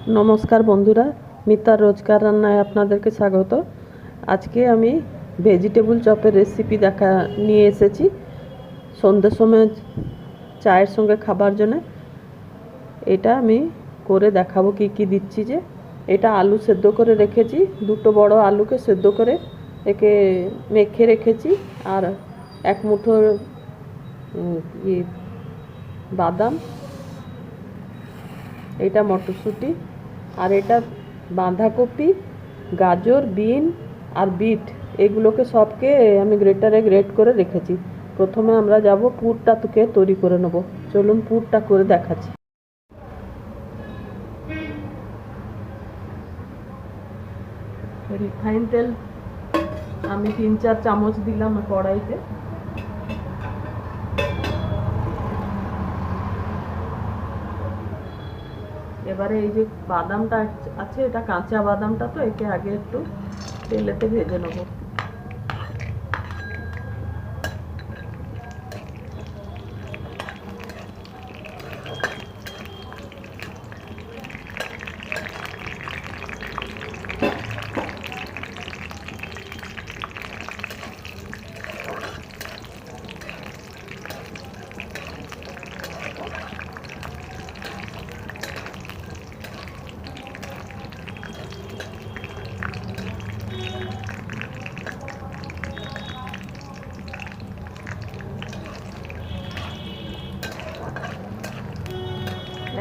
নমস্কার বন্ধুরা, মিতার রোজকার রান্নায় আপনাদেরকে স্বাগত। আজকে আমি ভেজিটেবল চপের রেসিপি নিয়ে এসেছি সন্ধ্যের সময় চায়ের সঙ্গে খাবার জন্য। এটা আমি করে দেখাবো কি কি দিচ্ছি। যে এটা আলু সেদ্ধ করে রেখেছি, দুটো বড় আলুকে সেদ্ধ করে একে মেখে রেখেছি। আর এক মুঠো বাদাম, এটা মটরশুঁটি, আর এটা বাঁধাকপি, গাজর, বিন আর বিট, এগুলোকে সবকে আমি গ্রেটারে গ্রেট করে রেখেছি। প্রথমে আমরা যাব পুরটা তৈরি করে নেব। চলুন পুরটা করে দেখাচ্ছি। রিফাইন তেল আমি 3-4 চামচ দিলাম কড়াইতে। এবারে এই যে বাদামটা আছে, এটা কাঁচা বাদামটা, তো একে আগে একটু তেলেতে ভেজে নেব।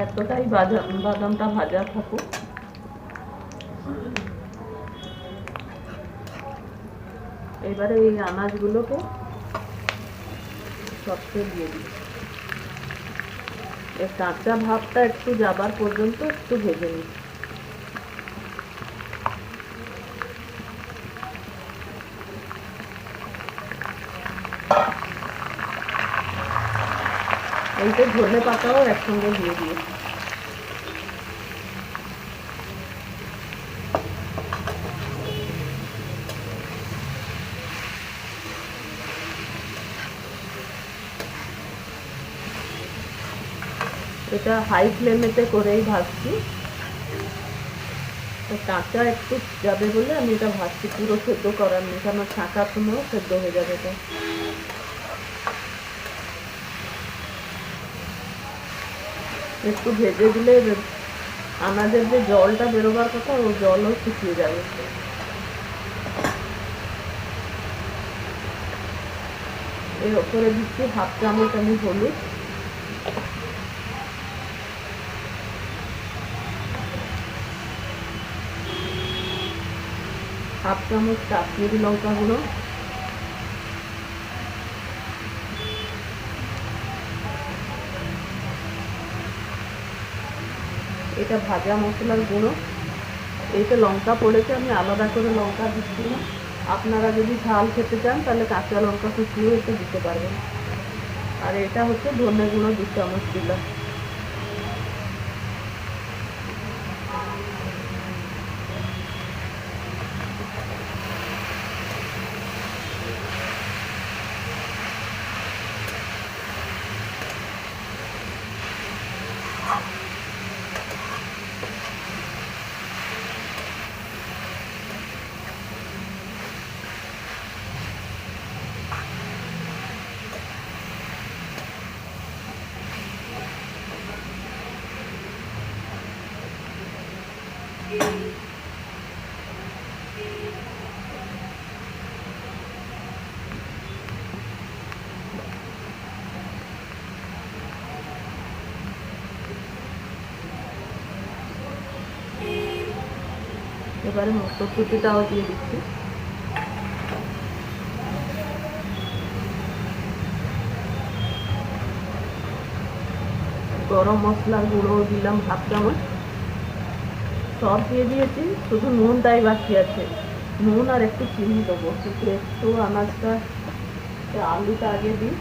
এতটাই বাদামটা ভাজা থাকুক। এবারে এই আনাজগুলোকে সবকে দিয়ে দিই। এই কাঁচা ভাবটা একটু যাবার পর্যন্ত একটু ভেজে নিই। এইটা ধনে পাতাও একসঙ্গে দিয়ে দিয়ে এটা হাই ফ্লেমেতে করেই ভাজছি। কাঁচা একটু যাবে বলে আমি এটা ভাজছি, পুরো সেদ্ধ করার নেই, কারণ ছাঁকা শুনেও সেদ্ধ হয়ে যাবে। এটা একটু ভেজে দিলে আনাজের যে জলটা বেরোবার কথা, ও জলও শুকিয়ে যাবে। এর ওপরে দিচ্ছি 1/2 চামচ আমি হলুদ, হাফ চামচ কাশ্মীরি লঙ্কা গুঁড়ো, এটা ভাজা মশলার গুঁড়ো। এইটা লঙ্কা পড়েছে, আমি আলাদা করে লঙ্কা দিচ্ছি না। আপনারা যদি ঝাল খেতে চান তাহলে কাঁচা লঙ্কা কুচিও একটু দিতে পারবেন। আর এটা হচ্ছে ধনে গুঁড়ো 2 চামচ দিলাম। এবারে মটরশুঁটিটাও দিয়ে দিচ্ছি। গরম মশলার গুঁড়ো দিলাম 1/2 চামচ। সব দিয়ে দিয়েছি, শুধু নুনটাই বাকি আছে। নুন আর একটু চিনি দেবো। একটু আনাজটা, আলুটা আগে দিই।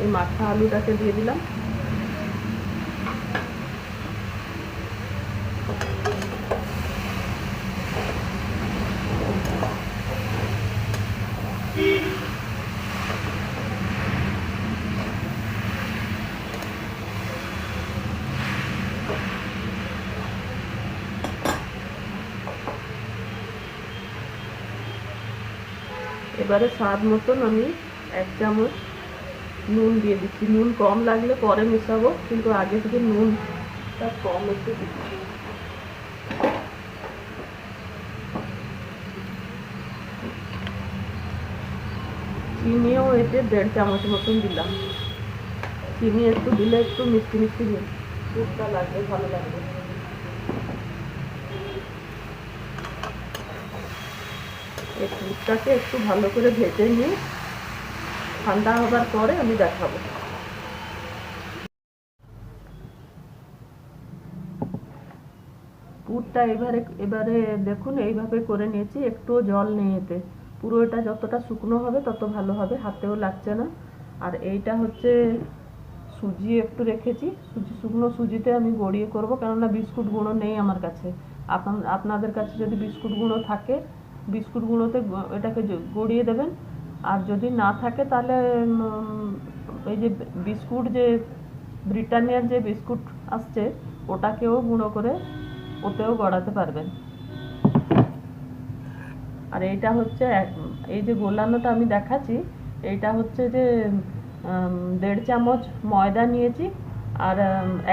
এই মাখা আলুটাকে দিয়ে দিলাম। এবারে স্বাদ মতন আমি 1 চামচ নুন দিয়ে দিচ্ছি। নুন কম লাগলে পরে মেশাবো, কিন্তু আগে থেকে নুনটা কম একটু দিচ্ছি। চিনিও এতে 1.5 চামচ মতন দিলাম। চিনি একটু দিলে একটু মিষ্টি মিষ্টি দুধটা লাগবে, ভালো লাগবে। এই দুধটাকে একটু ভালো করে ভেজে নিয়ে ঠান্ডা হবার পরে আমি দেখাবো। পুরটা এবারে দেখুন এইভাবে করে নিয়েছি, একটুও জল নেই এতে। পুরো এটা যতটা শুকনো হবে তত ভালো হবে, হাতেও লাগছে না। আর এইটা হচ্ছে সুজি একটু রেখেছি, শুকনো সুজিতে আমি গড়িয়ে করব, কেননা বিস্কুট গুঁড়ো নেই আমার কাছে। আপনাদের কাছে যদি বিস্কুট গুঁড়ো থাকে, বিস্কুট গুঁড়োতে এটাকে গড়িয়ে দেবেন। আর যদি না থাকে তাহলে এই যে বিস্কুট, যে ব্রিটানিয়ার যে বিস্কুট আসছে ওটাকেও গুঁড়ো করে ওতেও গড়াতে পারবেন। আর এইটা হচ্ছে এই যে গোলানোটা আমি দেখাচ্ছি, এইটা হচ্ছে যে 1.5 চামচ ময়দা নিয়েছি, আর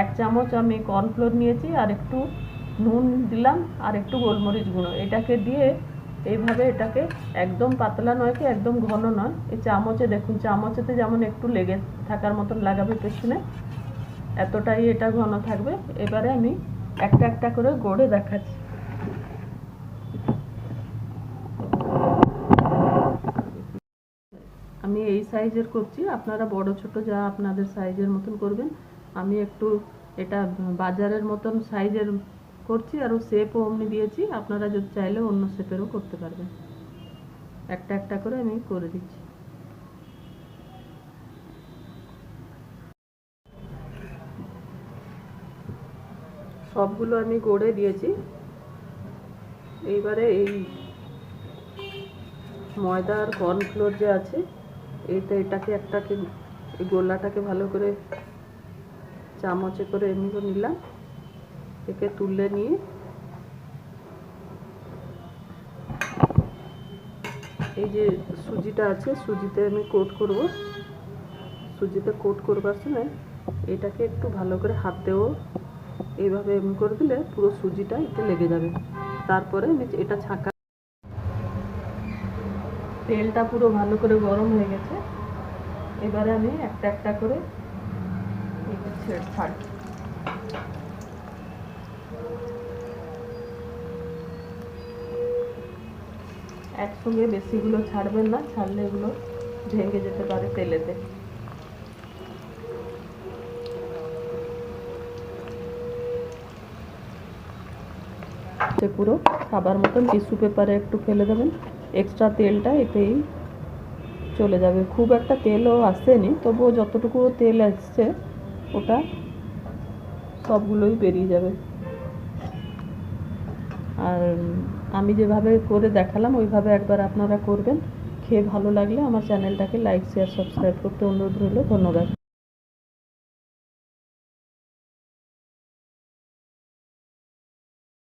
1 চামচ আমি কর্নফ্লোর নিয়েছি, আর একটু নুন দিলাম, আর একটু গোলমরিচ গুঁড়ো। এটাকে দিয়ে এইভাবে এটাকে একদম পাতলা নয় কি একদম ঘন নয়, এই চামচে দেখুন, চামচেতে যেমন একটু লেগে থাকার মতন লাগাবে পেছনে, এতটাই এটা ঘন থাকবে। এবারে আমি একটা একটা করে গড়ে দেখাচ্ছি। আমি এই সাইজের করছি, আপনারা বড় ছোট যা আপনাদের সাইজের মতন করবেন। আমি একটু এটা বাজারের মতন সাইজের করছি, আর শেপও অমনি দিয়েছি। আপনারা যদি চাইলে অন্য শেপেরও করতে পারবেন। একটা একটা করে আমি করে দিচ্ছি। সবগুলো আমি গড়ে দিয়েছি। এইবারে এই ময়দা আর কর্নফ্লোর যে আছে, এটাকে এই গোলাটাকে ভালো করে চামচে করে এমনি করে নিলাম। একে তুলে নিয়ে এই যে সুজিটা আছে, সুজিতে আমি কোট করব। সুজিতে কোট করবার সময় এটাকে একটু ভালো করে হাতেও এইভাবে এমনি করে দিলে পুরো সুজিটা এতে লেগে যাবে। তারপরে এটা ছাঁকা, তেলটা পুরো ভালো করে গরম হয়ে গেছে। এবারে আমি একটা একটা করে ছাড়। একসঙ্গে বেশিগুলো ছাড়বেন না, ছাড়লে এগুলো ভেঙে যেতে পারে তেলেতে। পুরো খাবার মতন টিস্যু পেপারে একটু ফেলে দেবেন, এক্সট্রা তেলটা এতেই চলে যাবে। খুব একটা তেলও আসেনি, তবুও যতটুকু তেল আসছে ওটা সবগুলোই বেরিয়ে যাবে। আর আমি যেভাবে করে দেখালাম ওইভাবে একবার আপনারা করবেন। খেয়ে ভালো লাগলে আমার চ্যানেলটাকে লাইক, শেয়ার, সাবস্ক্রাইব করতে অনুরোধ রইল। ধন্যবাদ।